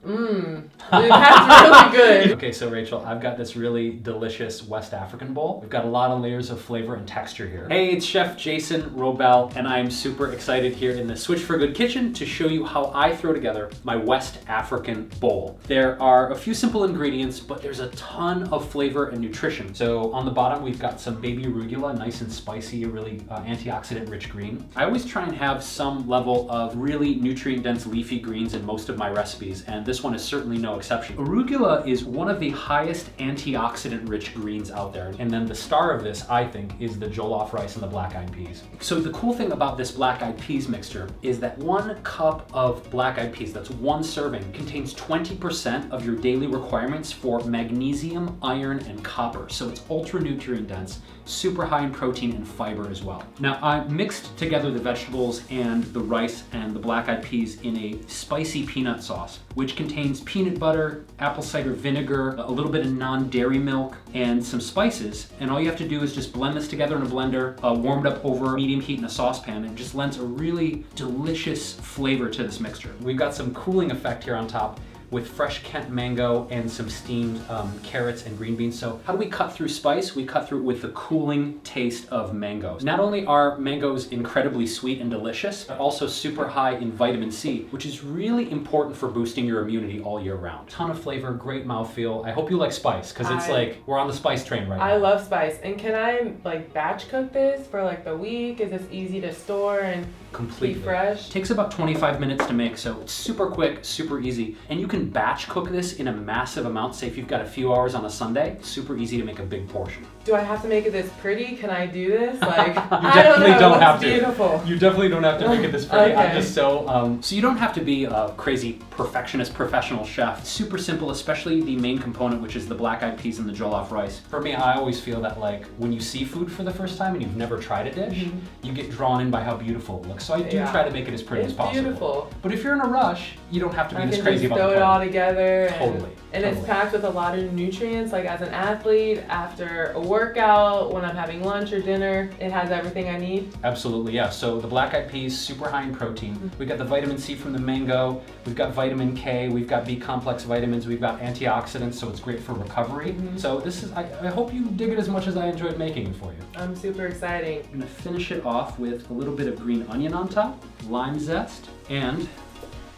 That's really good. Okay, so Rachel, I've got this really delicious West African bowl. We've got a lot of layers of flavor and texture here. Hey, it's Chef Jason Wrobel, and I'm super excited here in the Switch4Good Kitchen to show you how I throw together my West African bowl. There are a few simple ingredients, but there's a ton of flavor and nutrition. So on the bottom, we've got some baby arugula, nice and spicy, a really antioxidant-rich green. I always try and have some level of really nutrient-dense leafy greens in most of my recipes, and this one is certainly no exception. Arugula is one of the highest antioxidant-rich greens out there, and then the star of this, I think, is the jollof rice and the black-eyed peas. So the cool thing about this black-eyed peas mixture is that 1 cup of black-eyed peas, that's 1 serving, contains 20% of your daily requirements for magnesium, iron, and copper. So it's ultra nutrient dense, super high in protein and fiber as well. Now, I mixed together the vegetables and the rice and the black-eyed peas in a spicy peanut sauce, which contains peanut butter, apple cider vinegar, a little bit of non-dairy milk, and some spices. And all you have to do is just blend this together in a blender, warmed up over medium heat in a saucepan, and it just lends a really delicious flavor to this mixture. We've got some cooling effect here on top with fresh Kent mango and some steamed carrots and green beans. So how do we cut through spice? We cut through it with the cooling taste of mangoes. Not only are mangoes incredibly sweet and delicious, but also super high in vitamin C, which is really important for boosting your immunity all year round. Ton of flavor, great mouthfeel. I hope you like spice, because it's like, we're on the spice train right now. I love spice. And can I like batch cook this for like the week? Is this easy to store and completely be fresh? Takes about 25 minutes to make, so it's super quick, super easy. And you can batch cook this in a massive amount. Say if you've got a few hours on a Sunday, super easy to make a big portion. Do I have to make it this pretty? Can I do this? Like, you definitely don't have to. Beautiful. You definitely don't have to make it this pretty. Okay. I'm just so you don't have to be a crazy perfectionist professional chef. It's super simple, especially the main component, which is the black-eyed peas and the jollof rice. For me, I always feel that like when you see food for the first time and you've never tried a dish, you get drawn in by how beautiful it looks. So I do try to make it as pretty as possible. Beautiful. But if you're in a rush, you don't have to be this crazy about throw the it all together. Totally. And it's packed with a lot of nutrients. Like as an athlete, after a workout, when I'm having lunch or dinner, it has everything I need. Absolutely, yeah. So the black-eyed peas, super high in protein. We've got the vitamin C from the mango. We've got vitamin K. We've got B-complex vitamins. We've got antioxidants, so it's great for recovery. So this is, I hope you dig it as much as I enjoyed making it for you. I'm super excited. I'm gonna finish it off with a little bit of green onion on top, lime zest, and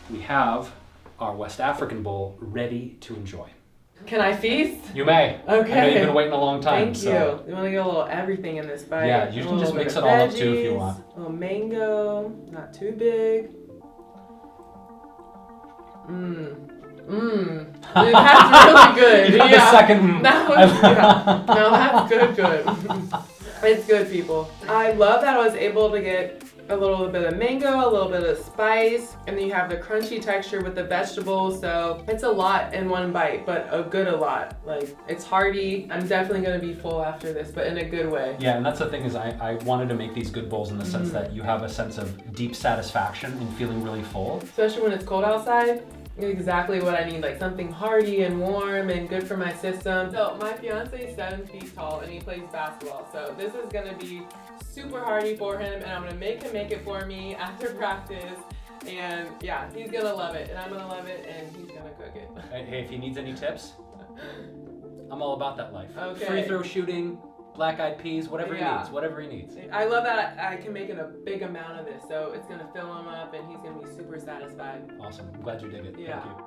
we have our West African bowl ready to enjoy. Can I feast? You may. Okay. I know you've been waiting a long time. Thank you. You want to get a little everything in this bite. Yeah, you can just mix it all up too if you want. A little mango, not too big. That's really good. You got the second. That was, no, that's good. It's good, people. I love that I was able to get a little bit of mango, a little bit of spice, and then you have the crunchy texture with the vegetables. So it's a lot in one bite, but a lot. Like, it's hearty. I'm definitely gonna be full after this, but in a good way. Yeah, and that's the thing is I wanted to make these good bowls in the sense that you have a sense of deep satisfaction and feeling really full. Especially when it's cold outside. Exactly what I need, like something hearty and warm and good for my system. So my fiance is 7 feet tall and he plays basketball. So this is gonna be super hearty for him, and I'm gonna make him make it for me after practice. And yeah, he's gonna love it, and I'm gonna love it, and he's gonna cook it. Hey, if he needs any tips, I'm all about that life. Okay. Free throw shooting, black-eyed peas, whatever he needs. I love that I can make it a big amount of this, so it's gonna fill him up and he's gonna be super satisfied. Awesome. I'm glad you dig it. Yeah. Thank you.